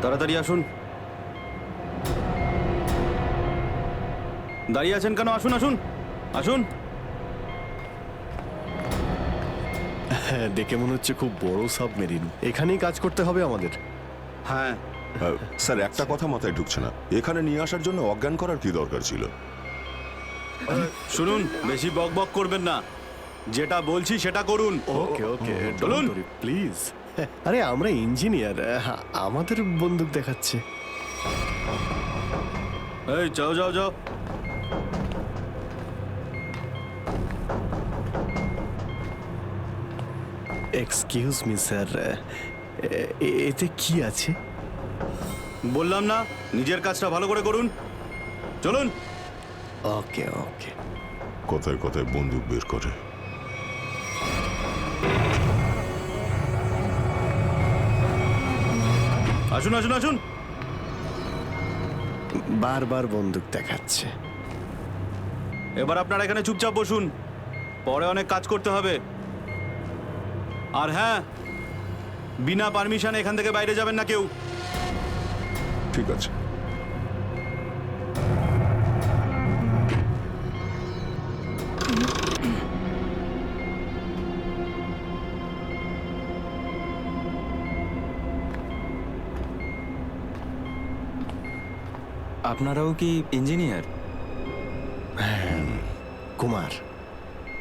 তাড়াতাড়ি আসুন। দাঁড়িয়ে আছেন কেন? আসুন আসুন আসুন। হ্যাঁ, দেখে মনে হচ্ছে খুব বড় সাবমেরিন। এখানেই কাজ করতে হবে আমাদের। হ্যাঁ স্যার, একটা কথা মাথায় ঢুকছে না, এখানে নিয়ে আসার জন্য অজ্ঞান করার কি দরকার ছিল? শুনুন, বেশি বক বক করবেন না, যেটা বলছি সেটা করুন। ওকে ওকে, চলুন প্লিজ। আরে আমরা ইঞ্জিনিয়ার, আমাদের বন্দুক দেখাচ্ছে। এই যাও যাও যাও। এক্সকিউজ মি স্যার, এতে কি আছে? বললাম না, নিজের কাজটা ভালো করে করুন। চলুন। ওকে ওকে। কথায় কথায় বন্দুক বের করে। আসুন আসুন আসুন। বারবার বন্দুক দেখাচ্ছে। এবার আপনারা এখানে চুপচাপ বসুন, পরে অনেক কাজ করতে হবে। আর হ্যাঁ, বিনা পারমিশনে এখান থেকে বাইরে যাবেন না কেউ। ঠিক আছে। আপনারাও কি engineer? Kumar,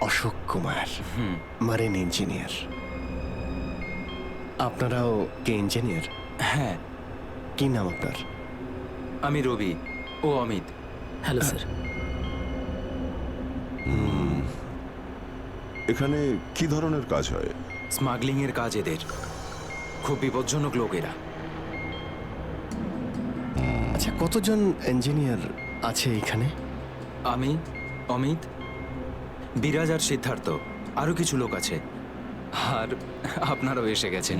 Ashok Kumar, marine engineer. আপনারাও কি ইঞ্জিনিয়ার? হ্যাঁ, কি নাম আপনার? আমি রবি, ও অমিত। Hello sir. এখানে কি ধরনের কাজ হয়? স্মাগলিং এর কাজ এদের। খুব বিপজ্জনক লোক এরা। আচ্ছা, কতজন ইঞ্জিনিয়ার আছে এখানে? আমি, অমিত, বিরাজ আর সিদ্ধার্থ, আরো কিছু লোক আছে। আর আপনারাও এসে গেছেন।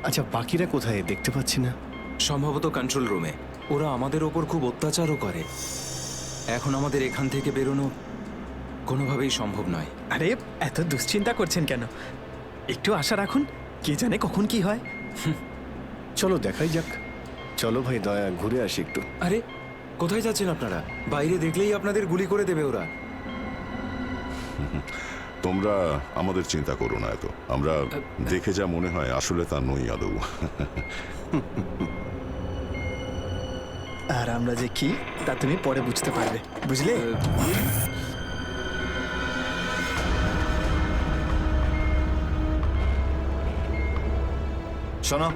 আচ্ছা, বাকিরা কোথায় দেখতে পাচ্ছি না? সম্ভবত কন্ট্রোল রুমে। ওরা আমাদের ওপর খুব অত্যাচারও করে। এখন আমাদের এখান থেকে বেরোনো কোনোভাবেই সম্ভব নয়। আরে এত দুশ্চিন্তা করছেন কেন? একটু আশা রাখুন, কে জানে কখন কি হয়। চলো দেখাই যাক। চলো ভাই, দয়া ঘুরে আসি একটু। আরে কোথায় যাচ্ছেন আপনারা? বাইরে দেখলেই আপনাদের গুলি করে দেবে ওরা। তোমরা আমাদের চিন্তা করো না এত। আমরা দেখে যা মনে হয় আসলে তা নই আদৌ। আর আমরা যে কি তা তুমি পরে বুঝতে পারবে, বুঝলে? শোনো,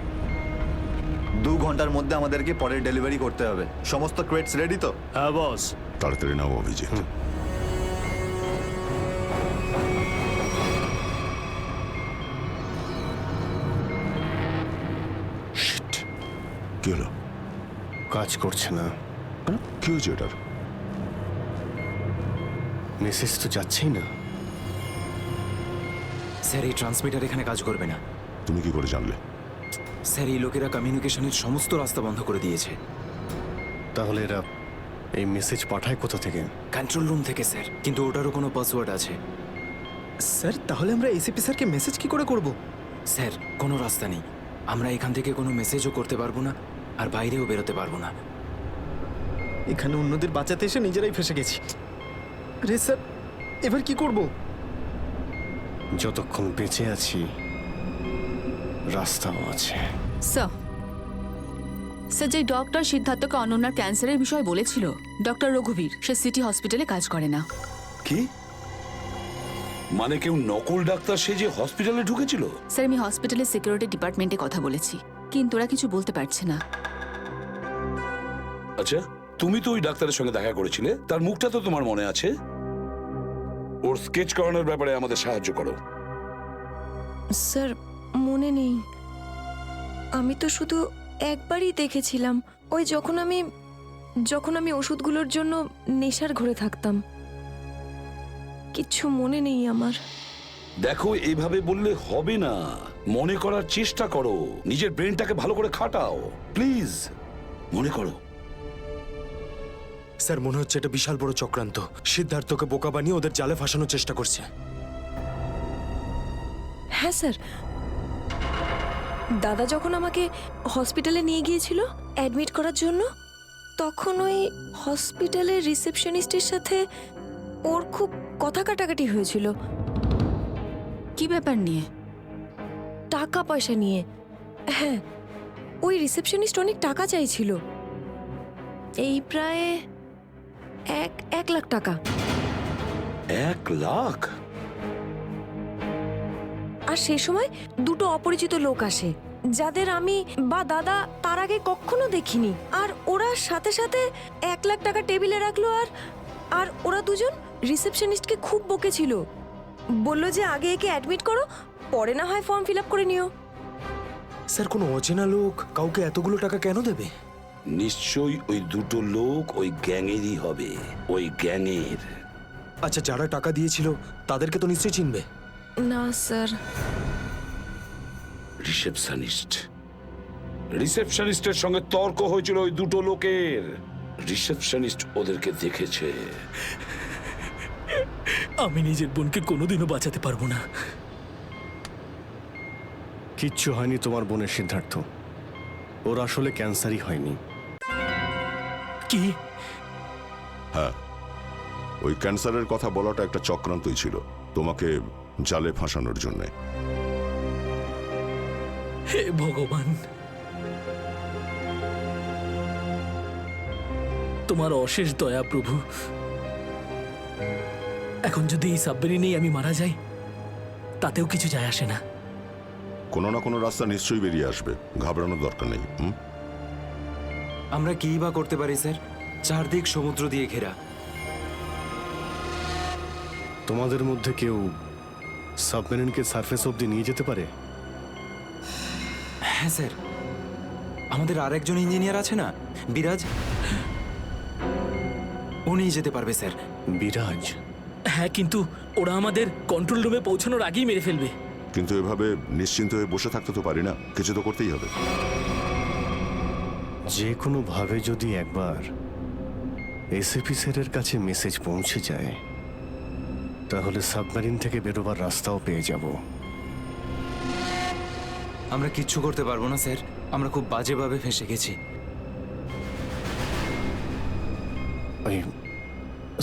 2 ঘন্টার মধ্যে আমাদেরকে পরের ডেলিভারি করতে হবে। সমস্ত ক্রেটস রেডি তো? হ্যাঁ বস। তাড়াতাড়ি নাও অভিজিৎ। শিট, কি হলো? কাজ করছে না। কি হয়েছে এটার? মেসেজ তো যাচ্ছেই না। স্যার, এই ট্রান্সমিটার এখানে কাজ করবে না। তুমি কি করে জানলে? স্যার, এই লোকেরা কমিউনিকেশনের সমস্ত রাস্তা বন্ধ করে দিয়েছে। তাহলে এরা এই মেসেজ পাঠায় কোথা থেকে? কন্ট্রোল রুম থেকে স্যার, কিন্তু ওটারও কোনো পাসওয়ার্ড আছে। স্যার, তাহলে আমরা এসিপি স্যারকে মেসেজ কি করে করব? স্যার, কোনো রাস্তা নেই। আমরা এখান থেকে কোনো মেসেজও করতে পারবো না, আর বাইরেও বেরোতে পারবো না। এখানে অন্যদের বাঁচাতে এসে নিজেরাই ফেসে গেছি। আরে স্যার, এবার কি করব? যতক্ষণ বেঁচে আছি রাস্তাও আছে। স্যার, স্যার, যে ডক্টর সিদ্ধার্থকে অনন্যার ক্যান্সারের বিষয়ে বলেছিল, ডক্টর রঘুবীর, সে সিটি হসপিটালে কাজ করে না। কি মানে? কেউ নকল ডাক্তার সেজে হসপিটালে ঢুকেছিল? স্যার, আমি হসপিটালের সিকিউরিটি ডিপার্টমেন্টে কথা বলেছি, কিন্তু ওরা কিছু বলতে পারছে না। আচ্ছা, তুমি তো ওই ডাক্তারের সঙ্গে দেখা করেছিলে, তার মুখটা তো তোমার মনে আছে। ওর স্কেচ করানোর ব্যাপারে আমাদের সাহায্য করো। স্যার, মনে নেই। আমি তো শুধু একবারই দেখেছিলাম, ওই যখন আমি ওষুধগুলোর জন্য নেশার ঘরে থাকতাম। কিচ্ছু মনে নেই আমার। দেখো, এইভাবে বললে হবে না। মনে করার চেষ্টা করো, নিজের ব্রেনটাকে ভালো করে খাটাও প্লিজ। মনে করো। স্যার, মনে হচ্ছে এটা বিশাল বড় চক্রান্ত। সিদ্ধার্থকে বোকা বানিয়ে ওদের জালে ফাঁসানোর চেষ্টা করছে। হ্যাঁ স্যার, দাদা যখন আমাকে হসপিটালে নিয়ে গিয়েছিল অ্যাডমিট করার জন্য, তখন ওই হসপিটালের রিসেপশনিস্টের সাথে ওর খুব কথা কাটাকাটি হয়েছিল কি ব্যাপার নিয়ে? টাকা পয়সা নিয়ে। হ্যাঁ, ওই রিসেপশনিস্ট অনেক টাকা চাইছিল, এই প্রায় 1 লাখ টাকা। 1 লাখ? আর সেই সময় দুটো অপরিচিত লোক আসে, যাদের আমি বা দাদা তার আগে কখনো দেখিনি। আর ওরা সাথে সাথে 1 লাখ টাকা টেবিলে রাখলো। আর ওরা দুজন রিসেপশনিস্টকে খুব বকেছিল, বলল যে আগে একে অ্যাডমিট করো, পরে না হয় ফর্ম ফিল আপ করে নিও। স্যার, কোনো অচেনা লোক কাউকে এতগুলো টাকা কেন দেবে? নিশ্চয়ই ওই দুটো লোক ওই গ্যাংয়েরই হবে, ওই গ্যাংয়ের। আচ্ছা, যারা টাকা দিয়েছিল তাদেরকে তো নিশ্চয়ই চিনবে। না স্যার। রিসেপশনিস্টের সঙ্গে তর্ক হয়েছিল ওই দুটো লোকের। রিসেপশনিস্ট ওদেরকে দেখেছে। আমি নিজের বোনকে কোনোদিনও বাঁচাতে পারবো না। কিচ্ছু হয়নি তোমার বোনের সিদ্ধার্থ, ওর আসলে ক্যান্সারই হয়নি। কি? হ্যাঁ, ওই ক্যান্সারের কথা বলাটা একটা চক্রান্তই ছিল, তোমাকে জালে ফাঁসানোর জন্যে। হে ভগবান, তোমার অশেষ দয়া প্রভু। এখন যদি এই সাবমেরিনেই আমি মারা যাই, তাতেও কিছু যায় আসে না। কোনো না কোনো রাস্তা নিশ্চয়ই বেরিয়ে আসবে, ঘাবড়ানোর দরকার নেই। আমরা কি বা করতে পারি স্যার? চারদিক সমুদ্র দিয়ে ঘেরা। তোমাদের মধ্যে কেউ সাবমেরিনকে সারফেস অবধি নিয়ে যেতে পারে? হ্যাঁ স্যার, আমাদের আরেকজন ইঞ্জিনিয়ার আছে না, বিরাজ, ও নিয়ে যেতে পারবে স্যার। বিরাজ? হ্যাঁ, কিন্তু ওরা আমাদের কন্ট্রোল রুমে পৌঁছানোর আগেই মেরে ফেলবে। কিন্তু এভাবে নিশ্চিন্ত হয়ে বসে থাকতে তো পারি না, কিছু তো করতেই হবে। যে কোনোভাবে যদি একবার এসএপি স্যারের কাছে মেসেজ পৌঁছে যায়, তাহলে সাবমেরিন থেকে বেরোবার রাস্তাও পেয়ে যাব। আমরা কিচ্ছু করতে পারবো না স্যার, আমরা খুব বাজেভাবে ফেঁসে গেছি। ওই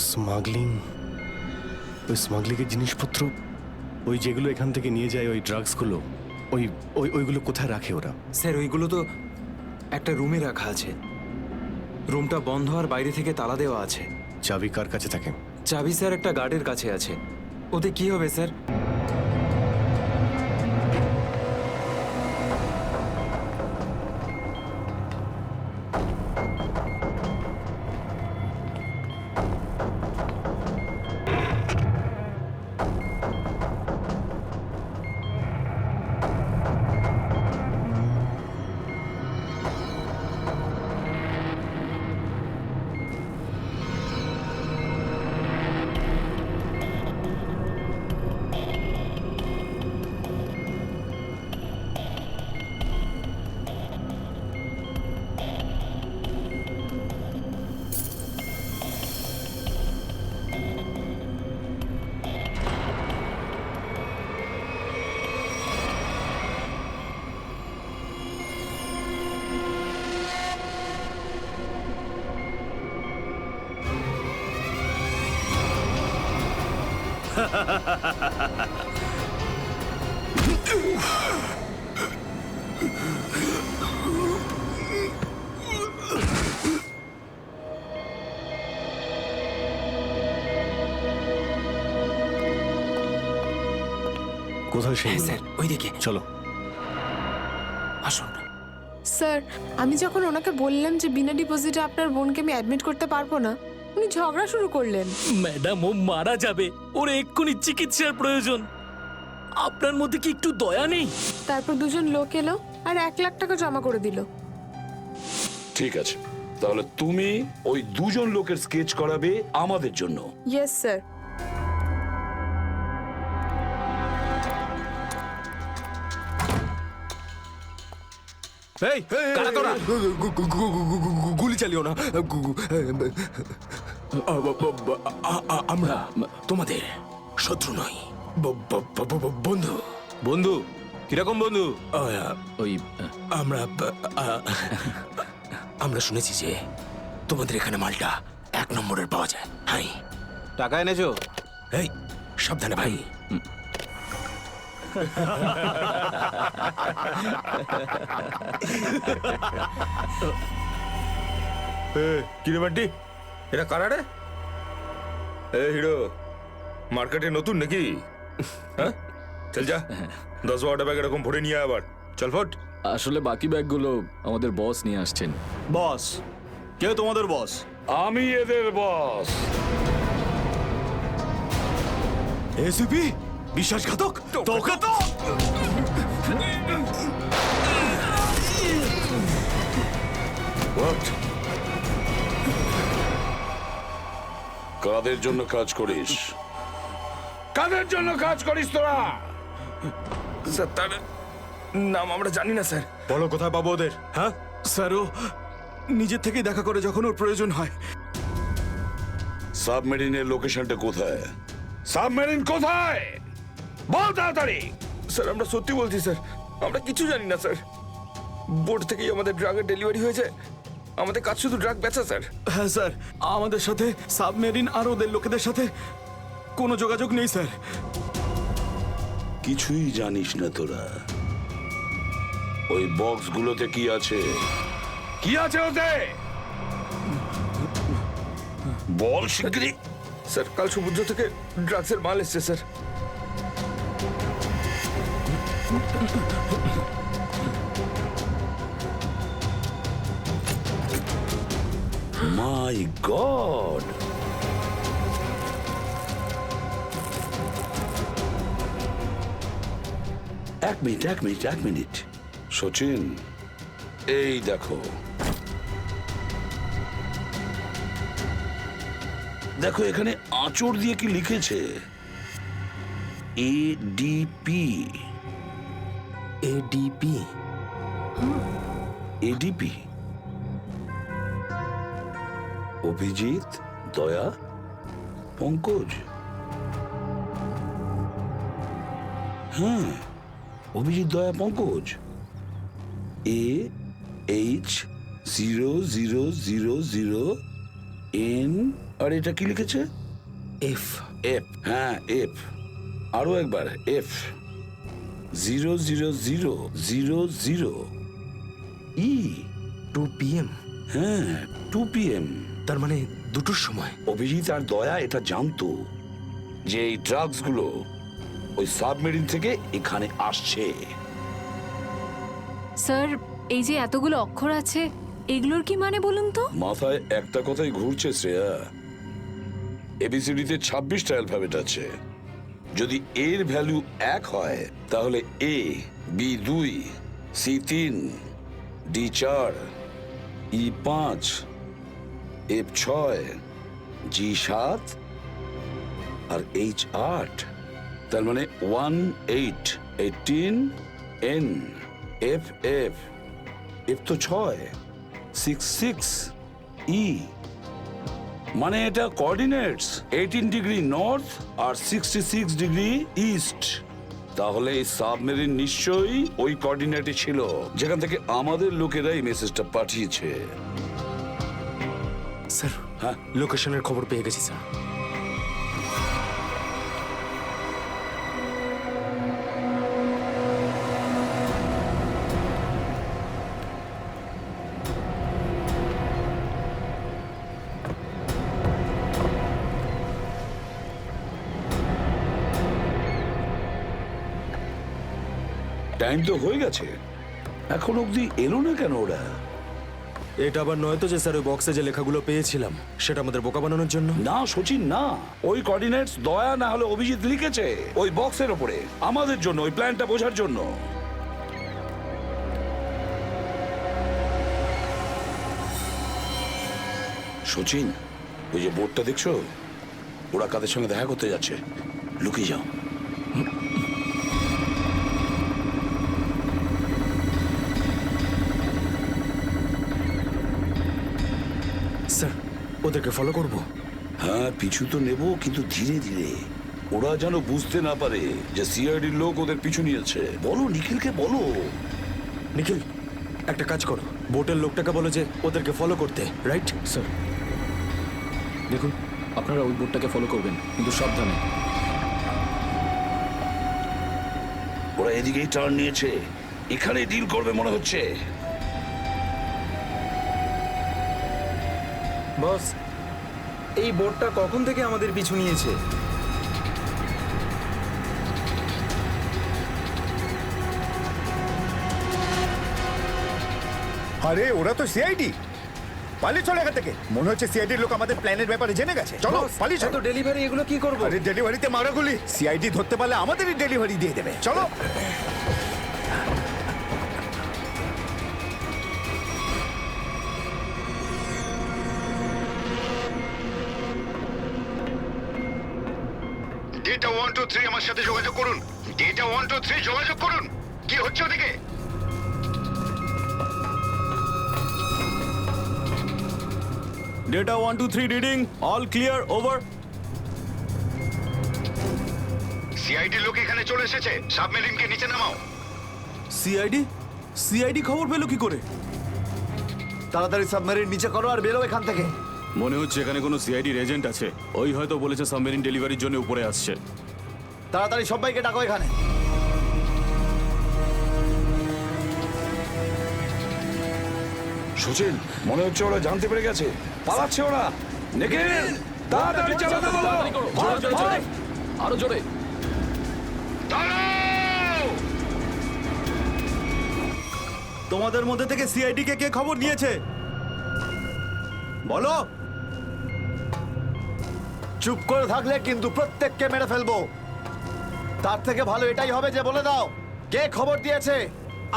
স্মাগলিং, ওই স্মাগলিংয়ের জিনিসপত্র, ওই যেগুলো এখান থেকে নিয়ে যায়, ওই ড্রাগসগুলো, ওইগুলো কোথায় রাখে ওরা? স্যার, ওইগুলো তো একটা রুমে রাখা আছে। রুমটা বন্ধ আর বাইরে থেকে তালা দেওয়া আছে। চাবি কার কাছে থাকে? চাবি স্যার একটা গার্ডের কাছে আছে। ওতে কি হবে স্যার? কোথায় সেই? হ্যাঁ স্যার, ওইদিকে চলো। আসুন। স্যার, আমি যখন ওনাকে বললাম যে বিনা ডিপোজিটে আপনার বোনকে আমি অ্যাডমিট করতে পারবো না, উনি ঝগড়া শুরু করলেন। ম্যাডাম, ও মারা যাবে, ওর এক্ষুনি চিকিৎসার প্রয়োজন। আপনার মধ্যে কি একটু দয়া নেই? তারপর দুজন লোক এলো আর 1 লাখ টাকা জমা করে দিল। ঠিক আছে, তাহলে তুমি ওই দুজন লোকের স্কেচ করাবে আমাদের জন্য। Yes sir. এই, কারা তোরা? গুলি চালিও না। আমরা তোমাদের শত্রু নই, বন্ধু। বন্ধু, কিরকম বন্ধু? ওই আমরা আমরা শুনেছি যে তোমাদের এখানে মালটা 1 নম্বরের পাওয়া যায়। হাই, টাকা এনেছো? এই সাবধানে ভাই। কিরে বান্টি, এটা কারা রে? এ হিরো, মার্কেটে নতুন নাকি? হ্যাঁ, চল যা 10-12টা ব্যাগ এরকম ভরে নিয়ে আবার চল ফট। আসলে বাকি ব্যাগগুলো আমাদের বস নিয়ে আসছেন। বস? কে তোমাদের বস? আমি এদের বস। এসিপি বিশ্বাসঘাতক, তোকে তো What? কাদের জন্য কাজ করিস? কাদের জন্য কাজ করিস তোরা? স্যার, তার নাম আমরা জানি না স্যার। বলো কোথায় পাবো ওদের? হ্যাঁ স্যার, ও নিজের থেকেই দেখা করে যখন ওর প্রয়োজন হয়। সাবমেরিনের লোকেশনটা কোথায়? সাবমেরিন কোথায়? বল তাড়াতাড়ি। স্যার, আমরা সত্যি বলছি স্যার, আমরা কিছু জানি না স্যার। বোর্ড থেকেই আমাদের ড্রাগের ডেলিভারি হয়েছে। আমাদের কাজ শুধু ড্রাগ বেচা স্যার। হ্যাঁ স্যার, আমাদের সাথে সাবমেরিন আর ওদের লোকেদের সাথে কোনো যোগাযোগ নেই স্যার। কিছুই জানিস না তোরা। ওই বক্সগুলোতে কি আছে? কি আছে ওতে? বল শিগগিরই। স্যার, কাল সমুদ্র থেকে ড্রাগসের মাল এসছে স্যার। মাই গড! এক মিনিট সচিন, এই দেখো দেখো এখানে আঁচড় দিয়ে কি লিখেছে? এডিপি। এডিপি? এডিপি অভিজিৎ, দয়া, পঙ্কজ। হ্যাঁ, অভিজিৎ, দয়া, পঙ্কজ। AH0000N। আর এটা কি লিখেছে? এফ। এফ, হ্যাঁ এফ। আরো একবার এফ। 00000E। 2 PM? হ্যাঁ, 2 PM। তার মানে 2টোর সময়। অভিজিৎ আর দয়া এটা জানতো যে এই ড্রাগসগুলো ওই সাবমেরিন থেকে এখানে আসছে। স্যার, এই যে এতগুলো অক্ষর আছে, এগুলোর কি মানে বলুন তো? মাথায় একটা কথাই ঘুরছে শ্রেয়া। এবিসিডিতে 26টা অ্যালফাবেট আছে। যদি এর ভ্যালু 1 হয় তাহলে A, B 2, C 3, D 4, E 5, F 6, G 7 R H 8। তার মানে 1 8 18 N F F F তো 6 6 6 E। মানে এটা কোঅর্ডিনেটস 18 ডিগ্রি নর্থ আর 66 ডিগ্রি ইস্ট। তাহলে এই সাবমেরিন নিশ্চয়ই ওই কোঅর্ডিনেটে ছিল যেখান থেকে আমাদের লোকেরা এই মেসেজটা পাঠিয়েছে। স্যার, হ্যাঁ, লোকেশনের খবর পেয়ে গেছি স্যার। টাইম তো হয়ে গেছে, এখন অবধি এলো না কেন ওরা? এটা আবার নয় তো যে স্যার ওই বক্সে যে লেখাগুলো পেয়েছিলাম সেটা আমাদের বোকা বানানোর জন্য? না সচিন, না। ওই কোঅর্ডিনেটস দয়া না হলে অভিজিৎ লিখেছে ওই বক্সের ওপরে আমাদের জন্য, ওই প্ল্যানটা বোঝার জন্য। সচিন, ওই যে বোর্ডটা দেখছো, ওরা কাদের সঙ্গে দেখা করতে যাচ্ছে। লুকিয়ে যাও। স্যার, ওদেরকে ফলো করব? হ্যাঁ, পিছু তো নেব, কিন্তু ধীরে ধীরে। ওরা যেন বুঝতে না পারে যে সিআইডির লোক ওদের পিছু নিয়েছে। বলো নিখিলকে বলো। নিখিল, একটা কাজ করো, বোটের লোকটাকে বলো যে ওদেরকে ফলো করতে, রাইট? স্যার দেখুন, আপনারা ওই বোটটাকে ফলো করবেন, কিন্তু সাবধানে। ওরা এদিকেই টার্ন নিয়েছে, এখানে ডিল করবে মনে হচ্ছে। বস, এই বোটটা কখন থেকে আমাদের পিছু নিয়েছে? আরে ওরা তো সিআইডি, পালিয়ে চলে এখান থেকে। মনে হচ্ছে সিআইডির লোক আমাদের প্ল্যানের ব্যাপারে জেনে গেছে। চলো পালিয়ে চলো। ডেলিভারি এগুলো কি করবো? আরে ডেলিভারিতে মারাগুলি, সিআইডি ধরতে পারলে আমাদেরই ডেলিভারি দিয়ে দেবে। চলো। ডেটা 123 আমার সাথে যোগাযোগ করুন। ডেটা 123 যোগাযোগ করুন। কি হচ্ছে ওদিকে? Data 123 reading, all clear, over. CID লোক এখানে চলে এসেছে। সাবমেরিনকে নিচে নামাও। সিআইডি খবর পেলো কি করে? তাড়াতাড়ি সাবমেরিন নিচে করো আর বেরো এখান থেকে। মনে হচ্ছে এখানে কোনো সিআইডির এজেন্ট আছে। ওই হয়তো বলেছে সাবমেরিন ডেলিভারির জন্য উপরে আসছে। তাড়াতাড়ি সবাইকে ডাকো এখানে। সুচিন, মনে হচ্ছে ওরা জানতে পেরে গেছে, পালাচ্ছে ওরা। নিখিল, তাড়াতাড়ি চালাতে বলো। আরো জোরে। তোমাদের মধ্যে থেকে সিআইডি কে কে খবর দিয়েছে বলো। চুপ করে থাকলে কিন্তু প্রত্যেককে মেরে ফেলবো। তার থেকে ভালো এটাই হবে যে বলে দাও কে খবর দিয়েছে।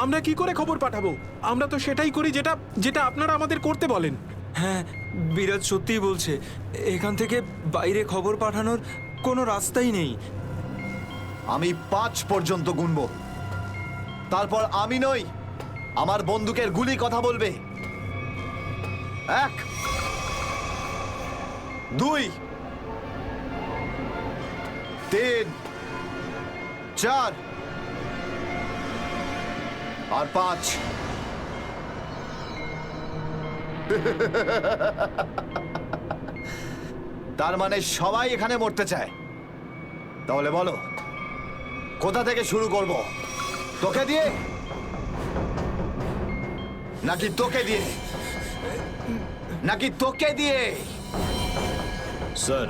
আমরা কি করে খবর পাঠাবো? আমরা তো সেটাই করি যেটা যেটা আপনারা আমাদের করতে বলেন। হ্যাঁ, বিরাজ সত্যিই বলছে, এখান থেকে বাইরে খবর পাঠানোর কোনো রাস্তাই নেই। আমি 5 পর্যন্ত গুনবো, তারপর আমি নই, আমার বন্দুকের গুলি কথা বলবে। 1 2 3 4 আর 5। তার মানে সবাই এখানে মরতে চায়। তাহলে বলো কোথা থেকে শুরু করব? তোকে দিয়ে নাকি তোকে দিয়ে? নাকি তোকে দিয়ে? স্যার,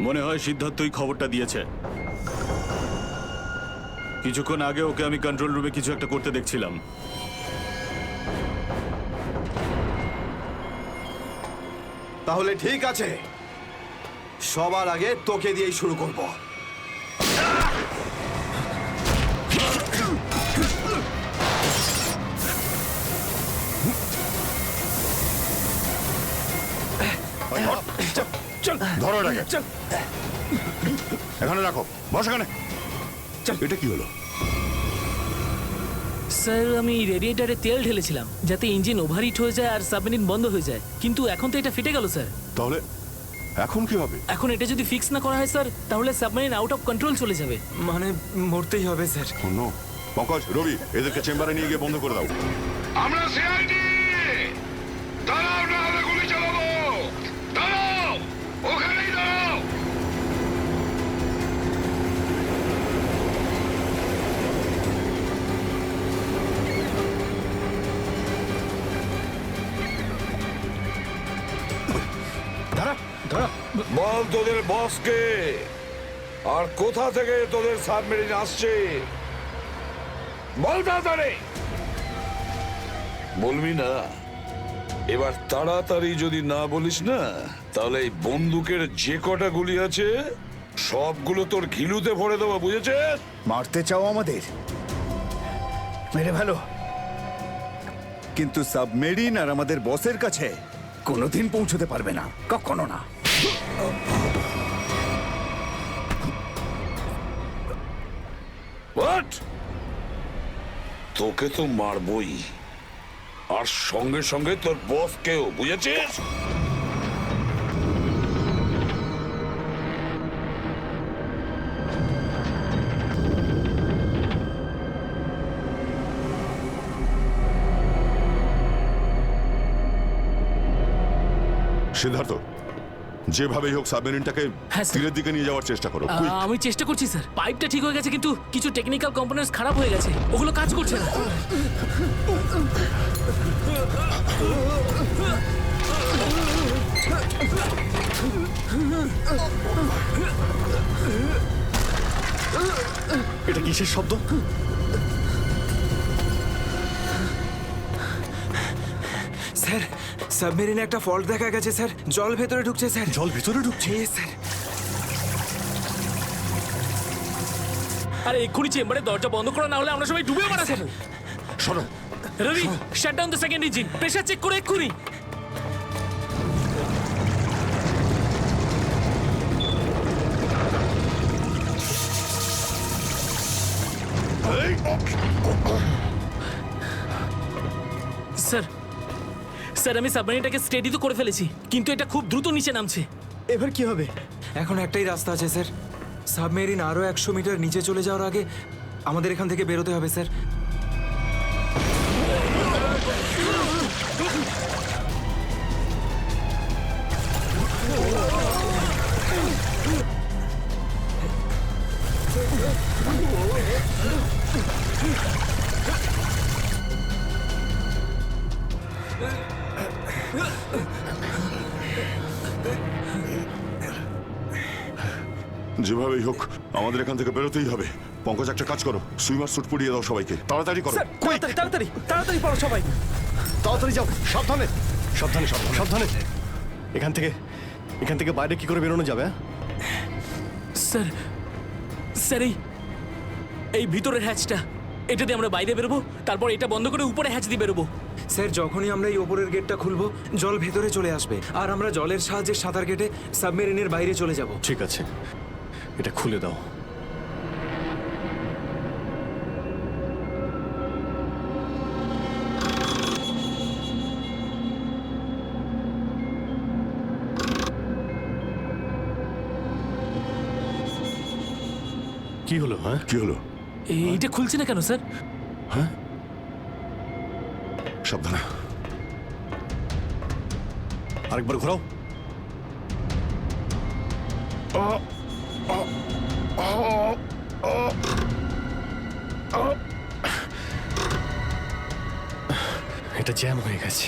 মনে হয় সিদ্ধার্থই খবরটা দিয়েছে। কিছুক্ষণ আগে ওকে আমি কন্ট্রোল রুমে কিছু একটা করতে দেখছিলাম। তাহলে ঠিক আছে, সবার আগে তোকে দিয়েই শুরু করব। ধরো এটাকে, এখানে রাখো, বস এখানে। এটা কি হলো? স্যার, আমি রেডিয়েটারে তেল ঢেলেছিলাম যাতে ইঞ্জিন ওভারহিট হয়ে যায় আর সাবমেরিন বন্ধ হয়ে যায়, কিন্তু এখন তো এটা ফেটে গেল স্যার। তাহলে এখন কি হবে? এখন এটা যদি ফিক্স না করা হয় স্যার, তাহলে সাবমেরিন আউট অফ কন্ট্রোল চলে যাবে। মানে মরতেই হবে স্যার। নো, পঙ্কজ, রবি, এদেরকে চেম্বারে নিয়ে গিয়ে বন্ধ করে দাও। আমরা সিআইডি। দাঁড়াও, না হলে গুলি চালাবো। দাঁড়াও, ওখানেই দাঁড়াও। বল তোদের বসকে, আর কোথা থেকে তোদের সাবমেরিন আসছে বল তাড়াতাড়ি। বলবি না? এবার তাড়াতাড়ি যদি না বলিস না, তাহলে এই বন্দুকের যে কটা গুলি আছে সবগুলো তোর ঘিলুতে ভরে দেবো, বুঝেছিস? মারতে চাও আমাদের? মেরে ভালো, কিন্তু সাবমেরিন আর আমাদের বসের কাছে কোনোদিন পৌঁছতে পারবে না, কখনো না। What? তোকে তো মারবই, আর সঙ্গে সঙ্গে তোর বসকেও, বুঝেছিস? সিদ্ধার্থ, যেভাবেই হোক সাবমেরিনটাকে হ্যাঁ, স্যার। তীরের দিকে নিয়ে যাওয়ার চেষ্টা করো। quick! আমি চেষ্টা করছি স্যার। পাইপটা ঠিক হয়ে গেছে কিন্তু কিছু টেকনিক্যাল কম্পোনেন্টস খারাপ হয়ে গেছে, ওগুলো কাজ করছে না। এটা কিসের শব্দ? স্যার, সাবমেরিনে একটা ফল্ট দেখা গেছে স্যার। জল ভেতরে ঢুকছে স্যার। জল ভিতরে ঢুকছে? স্যার। আরে এক্ষুনি চেম্বারে দরজা বন্ধ করা, না হলে আমরা সবাই ডুবে মারা স্যার। সরো। Ravi, shut down the second engine. Pressure check করে এক্ষুনি। স্যার, স্যার আমি সাবমেরিনটাকে স্টেডি তো করে ফেলেছি, কিন্তু এটা খুব দ্রুত নিচে নামছে। এবার কি হবে? এখন একটাই রাস্তা আছে স্যার। সাবমেরিন আরো 100 মিটার নিচে চলে যাওয়ার আগে আমাদের এখান থেকে বেরোতে হবে স্যার। যেভাবেই হোক আমাদের এখান থেকে বেরোতেই হবে। পঙ্কজ, একটা কাজ করো, সুইমার স্যুট পরিয়ে দাও সবাইকে। তাড়াতাড়ি করো। স্যার, তাড়াতাড়ি তাড়াতাড়ি তাড়াতাড়ি পড়ো সবাই। তাড়াতাড়ি যাও, সাবধানে সাবধানে সাবধানে সাবধানে। এখান থেকে বাইরে কি করে বেরোনো যাবে? স্যার, স্যার এই ভিতরের হ্যাচটা, এটা দিয়ে আমরা বাইরে বেরোবো, তারপর এটা বন্ধ করে উপরে হ্যাচ দিয়ে বেরোবো। স্যার, যখনই আমরা এই ওপরের গেটটা খুলবো জল ভেতরে চলে আসবে, আর আমরা জলের সাহায্যে সাঁতার কেটে সাবমেরিনের বাইরে চলে যাব। ঠিক আছে, এটা খুলে দাও। কি হলো? হ্যাঁ, কি হলো? এইটা খুলছে না কেন স্যার? হ্যাঁ, সাবধানে। আরেকবার ঘোরাও। এটা জ্যাম হয়ে গেছে।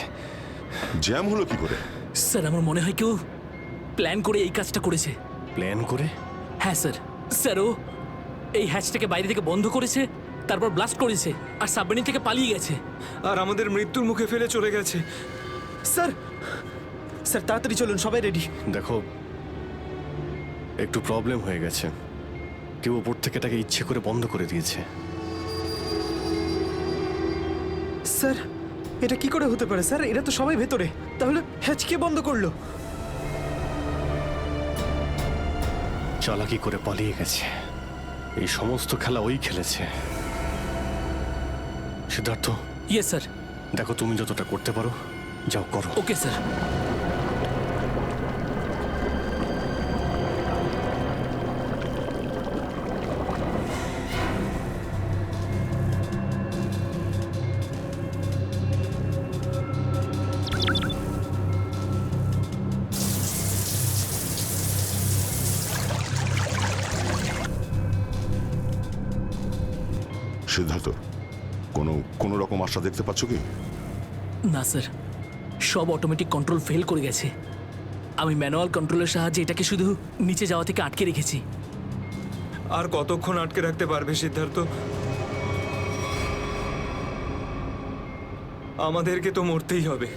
জ্যাম হলো কি করে? স্যার আমার মনে হয় কেউ প্ল্যান করে এই কাজটা করেছে। প্ল্যান করে? হ্যাঁ স্যার। স্যার ও এই হ্যাচটাকে বাইরে থেকে বন্ধ করেছে, তারপর ব্লাস্ট করেছে আর সাবমেরিন থেকে পালিয়ে গেছে। আর আমাদের মৃত্যুর মুখে ফেলে চলে গেছে। স্যার, স্যার তাড়াতাড়ি চলুন, সবাই রেডি। দেখো, একটু প্রবলেম হয়ে গেছে। কেউ ওপর থেকে এটাকে ইচ্ছে করে বন্ধ করে দিয়েছে। স্যার, এটা কি করে হতে পারে স্যার? এরা তো সবাই ভেতরে, তাহলে হ্যাচ কে বন্ধ করলো? চালাকি করে পালিয়ে গেছে। এই সমস্ত খেলা ওই খেলেছে। সিদ্ধার্থ। Yes sir. দেখো, তুমি যতটা করতে পারো যাও করো। Okay sir. সিদ্ধার্থ, কোনো রকম আশা দেখতে পাচ্ছ কি? না স্যার, সব অটোমেটিক কন্ট্রোল ফেল করে গেছে। আমি ম্যানুয়াল কন্ট্রোলের সাহায্যে এটাকে শুধু নিচে যাওয়া থেকে আটকে রেখেছি। আর কতক্ষণ আটকে রাখতে পারবে সিদ্ধার্থ? আমাদেরকে তো মরতেই হবে।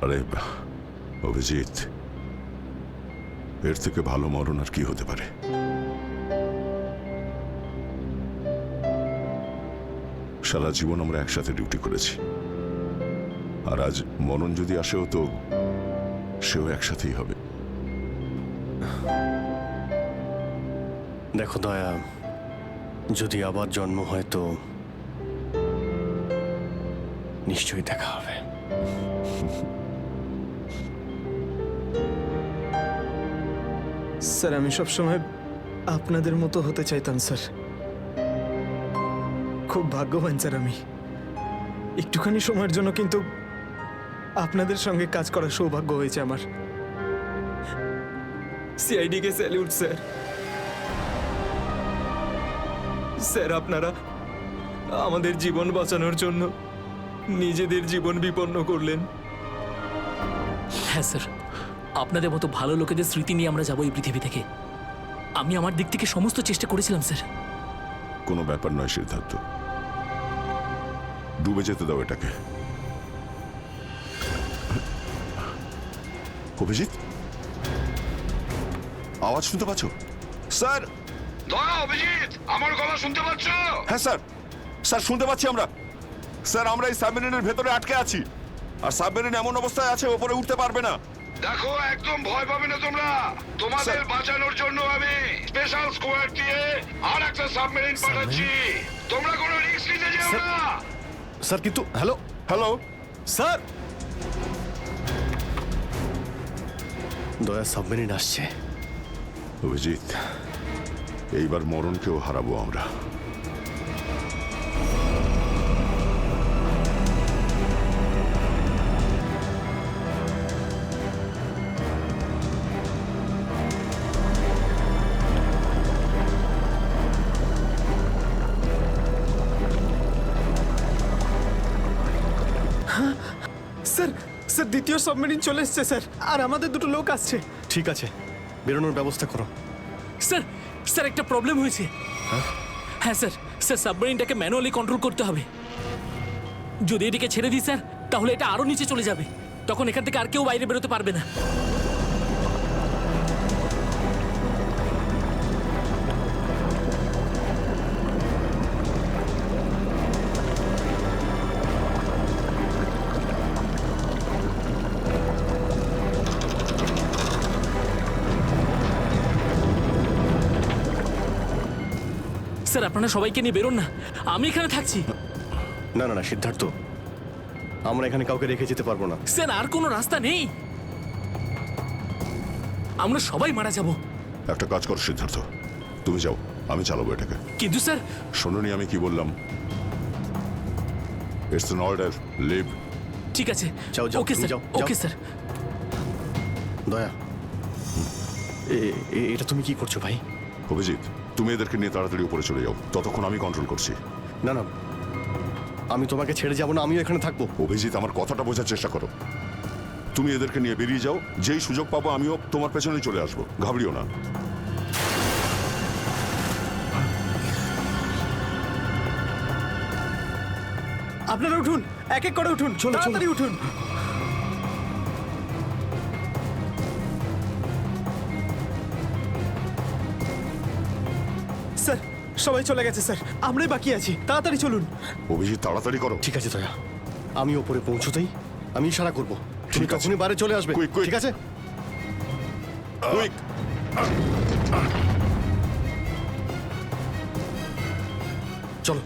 আরে অভিজিৎ, এর থেকে ভালো মরণ আর কি হতে পারে? সারা জীবন আমরা একসাথে ডিউটি করেছি, আর আজ মরণ যদি আসেও তো সেও একসাথেই হবে। দেখো দয়া, যদি আবার জন্ম হয় তো নিশ্চয়ই দেখা হবে। স্যার আমি সবসময় আপনাদের মতো হতে চাইতাম স্যার। খুব ভাগ্যবান স্যার আমি, একটুখানি সময়ের জন্য কিন্তু আপনাদের সঙ্গে কাজ করার সৌভাগ্য হয়েছে আমার। সিআইডি কে স্যালিউট স্যার। স্যার আপনারা আমাদের জীবন বাঁচানোর জন্য নিজেদের জীবন বিপন্ন করলেন। হ্যাঁ স্যার, আপনাদের মতো ভালো লোকেদের স্মৃতি নিয়ে আমরা যাবো এই পৃথিবী থেকে। আমি আমার দিক থেকে সমস্ত চেষ্টা করেছিলাম স্যার। কোনো ব্যাপার নয় সিদ্ধার্থ, ডুবে যেতে দাও এটাকে। অভিজিৎ, আওয়াজ শুনতে পাচ্ছ? স্যার! দয়া, অভিজিৎ, আমার গলা শুনতে পাচ্ছ? হ্যাঁ স্যার, স্যার শুনতে পাচ্ছি আমরা। স্যার আমরা এই সাবমেরিনের ভেতরে আটকে আছি, আর সাবমেরিন এমন অবস্থায় আছে ওপরে উঠতে পারবে না। দেখো, একদম ভয় পাবে না তোমরা। তোমাদের বাঁচানোর জন্য আমি স্পেশাল স্কোয়াড দিয়ে আর একটা সাবমেরিন পাঠাচ্ছি। তোমরা কোনো রিস্ক নিতে যেও না। স্যার কিন্তু হ্যালো হ্যালো স্যার, দয়া সাবমেরিন আসছে। অভিজিৎ, এইবার মরণকেও হারাবো আমরা। স্যার স্যার দ্বিতীয় সাবমেরিন চলে এসছে স্যার, আর আমাদের দুটো লোক আসছে। ঠিক আছে, বেরোনোর ব্যবস্থা করো। স্যার, স্যার একটা প্রবলেম হয়েছে। হ্যাঁ স্যার, স্যার সাবমেরিনটাকে ম্যানুয়ালি কন্ট্রোল করতে হবে। যদি এদিকে ছেড়ে দিই স্যার, তাহলে এটা আরো নিচে চলে যাবে। তখন এখান থেকে আর কেউ বাইরে বেরোতে পারবে না। স্যার আপনারা সবাইকে নিয়ে বেরোন না, আমি এখানে থাকছি। না না না সিদ্ধার্থ, আমরা এখানে কাউকে রেখে যেতে পারবো না। স্যার আর কোনো রাস্তা নেই, আমরা সবাই মারা যাব। একটা কাজ কর সিদ্ধার্থ, তুমি যাও, আমি চালাবো এটাকে। কিন্তু স্যার, শোনোনি আমি কি বললাম? It's an order, leave. ঠিক আছে, যাও যাও, ওকে তুমি স্যার, যাও, ওকে যাও। স্যার। দয়া, এটা তুমি কি করছো ভাই? অভিজিৎ, তুমি এদেরকে নিয়ে তাড়াতাড়ি উপরে চলে যাও, ততক্ষণ আমি কন্ট্রোল করছি। না না, আমি তোমাকে ছেড়ে যাব না, আমিও এখানে থাকবো। অভিজিৎ, আমার কথাটা বোঝার চেষ্টা করো। তুমি এদেরকে নিয়ে বেরিয়ে যাও, যেই সুযোগ পাবো আমিও তোমার পেছনেই চলে আসবো, ঘাবড়িও না। আপনারা উঠুন, এক এক করে উঠুন, তাড়াতাড়ি উঠুন। স্যার সবাই চলে গেছে স্যার, আমরাই বাকি আছি, তাড়াতাড়ি চলুন। অভিজিৎ তাড়াতাড়ি করো। ঠিক আছে দয়া, আমি ওপরে পৌঁছতেই আমি ইশারা করবো, তুমি তখনই বাইরে চলে আসবে। ঠিক আছে? কুইক! চলো।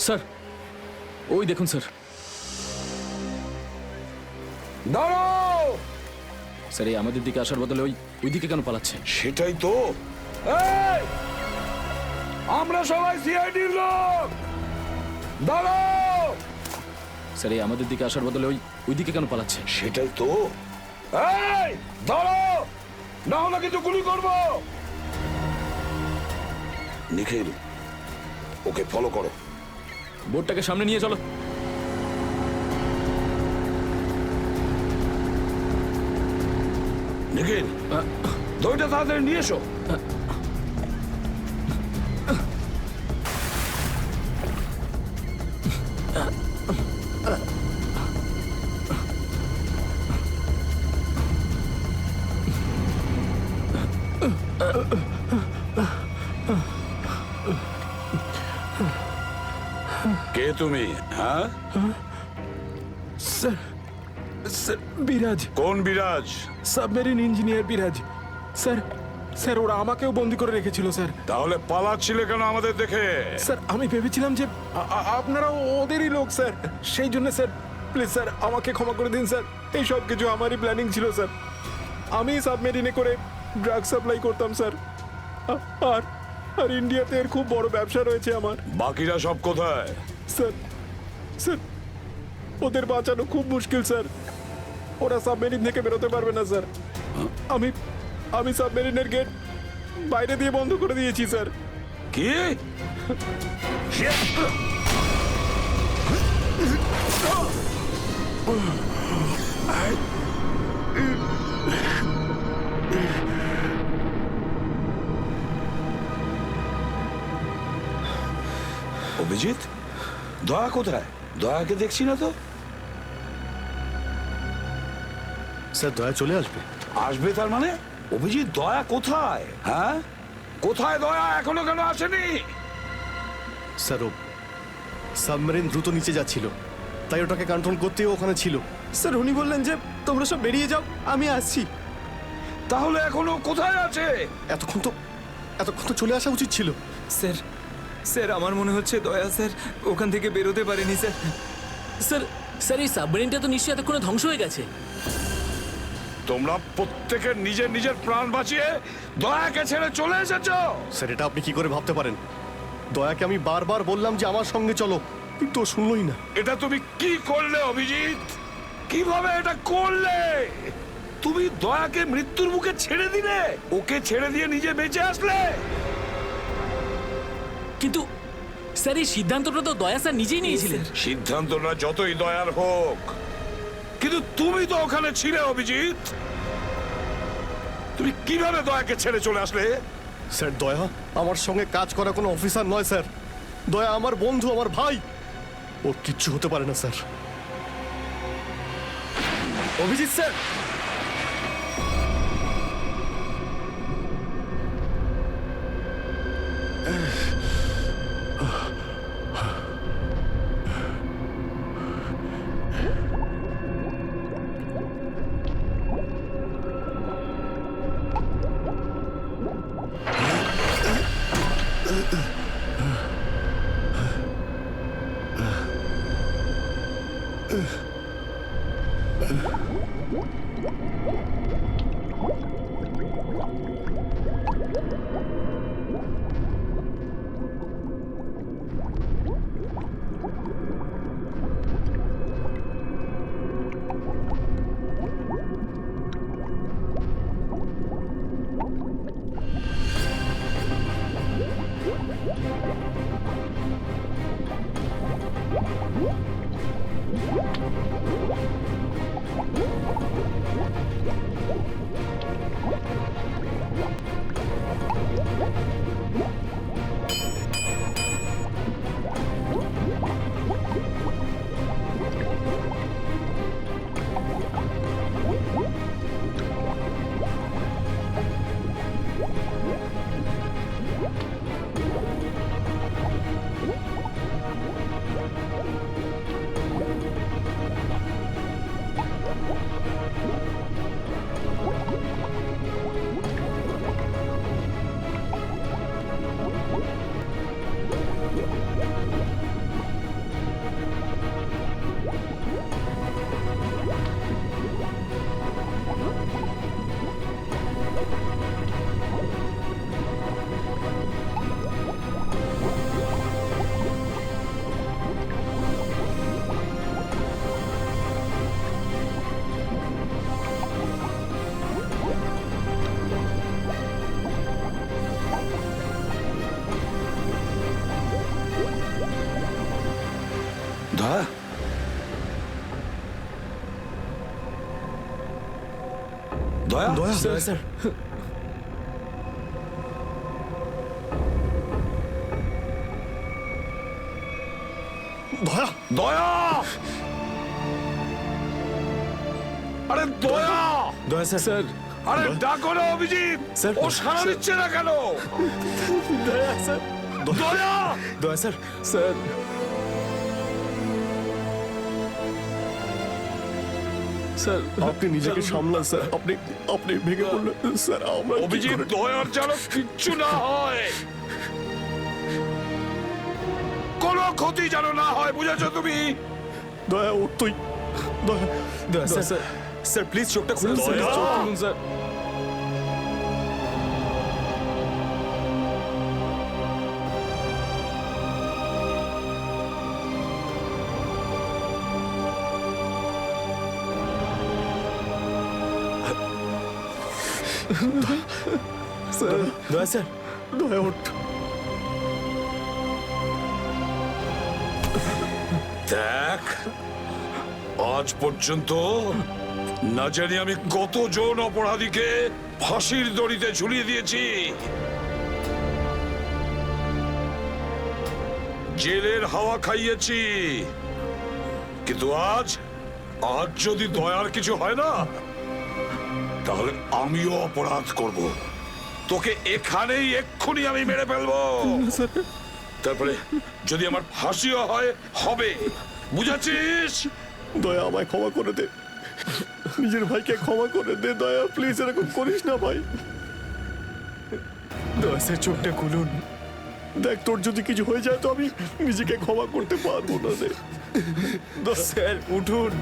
স্যার ওই দেখুন স্যার। দাঁড়াও! স্যার এই আমাদের দিকে আসার বদলে ওই দিকে কেন পালাচ্ছে? সেটাই তো। এই! আমরা সবাই সিআইডির লোক। দাঁড়াও! স্যার এই আমাদের দিকে আসার বদলে ওই দিকে কেন পালাচ্ছে? সেটাই তো। এই! দাঁড়াও! না হলে কিন্তু গুলি করবো। নিখিল, ওকে ফলো করো। বোটটাকে সামনে নিয়ে চলো। নিখিল, দইটা তাড়াতাড়ি নিয়ে এসো। কে তুমি? হ্যাঁ স্যার, স্যার বিরাজ। কোন বিরাজ? সাবমেরিন ইঞ্জিনিয়ার বিরাজ। স্যার, স্যার ওরা আমাকেও বন্দি করে রেখেছিল স্যার। তাহলে পালাচ্ছিলে কেন আমাদের দেখে? স্যার আমি ভেবেছিলাম যে আপনারা ওদেরই লোক স্যার, সেই জন্য স্যার প্লিজ স্যার আমাকে ক্ষমা করে দিন স্যার। এই সব কিছু আমারই প্ল্যানিং ছিল স্যার। আমি সাবমেরিনে করে ড্রাগ সাপ্লাই করতাম স্যার। আর আর ইন্ডিয়াতে এর খুব বড় ব্যবসা রয়েছে আমার। বাকিরা সব কোথায়? স্যার, স্যার ওদের বাঁচানো খুব মুশকিল স্যার। ওরা সাবমেরিন থেকে বেরোতে পারবে না স্যার। আমি সাবমেরিনের গেট বাইরে দিয়ে বন্ধ করে দিয়েছি স্যার। কি? অভিজিৎ, দয়া কোথায়? দয়াকে দেখছি না তো। স্যার দয়া চলে আসবে। আসবে তার মানে? অভিজিৎ, দয়া কোথায়? হ্যাঁ, কোথায় দয়া? এখনো কেন আসেনি? স্যার ও সাবমেরিন দ্রুত নিচে যাচ্ছিল, তাই ওটাকে কন্ট্রোল করতেও ওখানে ছিল। স্যার উনি বললেন যে তোমরা সব বেরিয়ে যাও, আমি আসছি। তাহলে এখনো কোথায় আছে? এতক্ষণ তো চলে আসা উচিত ছিল। স্যার, স্যার আমার মনে হচ্ছে দয়া স্যার ওখান থেকে বেরোতে পারেনি স্যার। স্যার, স্যার এই সাবমেরিনটা তো নিশ্চয়ই এতক্ষণে ধ্বংস হয়ে গেছে। তোমরা প্রত্যেকে নিজের নিজের প্রাণ বাঁচিয়ে দয়াকে ছেড়ে চলে এসেছো। স্যার এটা আপনি কি করে ভাবতে পারেন? দয়াকে আমি বারবার বললাম যে আমার সঙ্গে চলো, কিন্তু ও শুনলই না। এটা তুমি কি করলে অভিজিৎ? কিভাবে এটা করলে? তুমি দয়াকে মৃত্যুর মুখে ছেড়ে দিলে, ওকে ছেড়ে দিয়ে নিজে বেঁচে আসলে। কিন্তু স্যার এই সিদ্ধান্তটা তো দয়া স্যার নিজেই নিয়েছিলেন। সিদ্ধান্তটা যতই দয়ার হোক, কিন্তু তুমি তো ওখানে ছিলে অভিজিৎ। তুমি কিভাবে দয়াকে ছেড়ে চলে আসলে? স্যার দয়া আমার সঙ্গে কাজ করা কোনো অফিসার নয় স্যার। দয়া আমার বন্ধু, আমার ভাই। ওর কিচ্ছু হতে পারে না স্যার। অভিজিৎ স্যার, হ্যাঁ দয়া দয়া স্যার দয়া দয়া আরে দয়া দয়া স্যার আরে ডাকো না অভিজিৎ স্যার, ও সারা দিচ্ছে না কেন দয়া স্যার দয়া দয়া স্যার স্যার স্যার আপনি নিজেকে সামলান স্যার। আপনি আপনি ভেঙে পড়লেন স্যার। আমরা কি অভিজিৎ করে- দয়ার যেন কিচ্ছু না হয় কোনো ক্ষতি যেন না হয় বুঝেছো তুমি দয়া ওর তুই দয়া দয়া স্যার স্যার প্লিজ চোখটা খুলুন স্যার দয়া! চোখ খুলুন স্যার স্যার দয়া স্যার দয়া ওঠ। দেখ আজ পর্যন্ত না জানি আমি কতজন অপরাধীকে ফাঁসির দড়িতে ঝুলিয়ে দিয়েছি জেলের হাওয়া খাইয়েছি কিন্তু আজ আজ যদি দয়ার কিছু হয় না তাহলে আমিও অপরাধ করব তোকে এখানেই এক্ষুনি আমি মেরে ফেলবো তারপরে যদি আমার ফাঁসিও হয় হবে বুঝেছিস দয়া আমায় ক্ষমা করে দে, নিজের ভাইকে ক্ষমা করে দে দয়া, প্লিজ এরকম করিস না ভাই। দয়া স্যার চোখটা খুলুন। দেখ তোর যদি কিছু হয়ে যায় তো আমি নিজেকে ক্ষমা করতে পারবো না রে। স্যার উঠুন।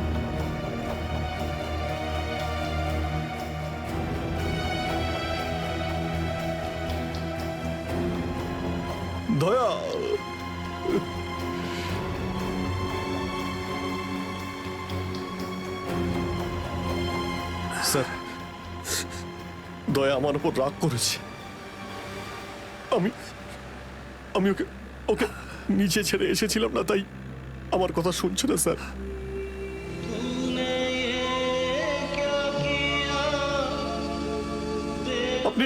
দয়া স্যার, দয়া আমার উপর রাগ করেছে। আমি আমি ওকে ওকে নিচে ছেড়ে এসেছিলাম না, তাই আমার কথা শুনছে না স্যার। আপনি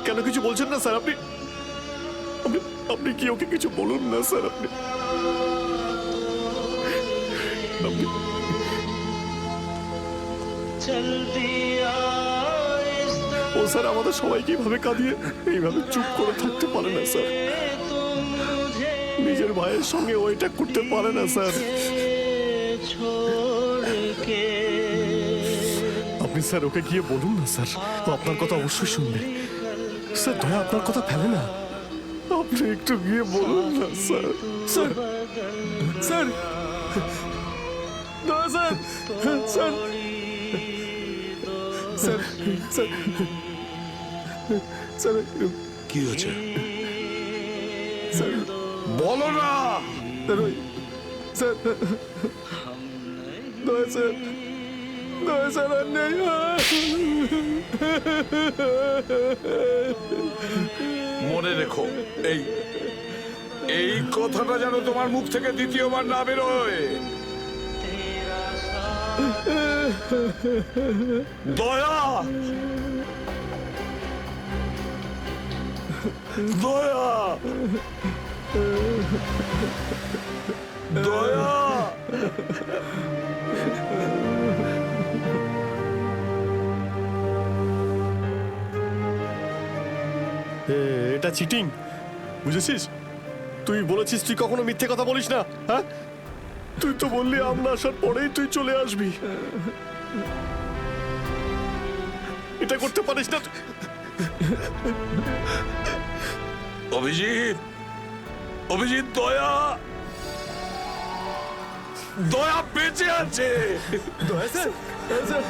কেন কিছু বলছেন না স্যার? আপনি আপনি আপনি কি ওকে কিছু বলুন না স্যার। আপনি আপনি- ও স্যার আমাদের সবাইকে এইভাবে কাঁদিয়ে এইভাবে চুপ করে থাকতে পারে না স্যার। নিজের ভাইয়ের সঙ্গে ওইটা করতে পারে না স্যার। আপনি স্যার ওকে গিয়ে বলুন না স্যার, ও আপনার কথা অবশ্যই শুনবে স্যার। দয়া আপনার কথা ফেলে না, আপনি একটু গিয়ে বলুন না স্যার। স্যার স্যার দয়া sir sir sir sir sir কি হয়েছে স্যার বলো না। স্যার ওই স্যার দয়া স্যার দয়া স্যার আর নেই। মনে রেখো এই এই কথাটা যেন তোমার মুখ থেকে দ্বিতীয়বার না বেরোয়। দয়া দয়া দয়া এটা চিটিং, বুঝেছিস? তুই বলেছিস তুই কখনো মিথ্যে কথা বলিস না। হ্যাঁ, তুই তো বললি আমরা আসার পরেই তুই চলে আসবি। এটা করতে পারিস না। অভিজিৎ অভিজিৎ দয়া দয়া বেঁচে আছে। দয়া স্যার দয়া স্যার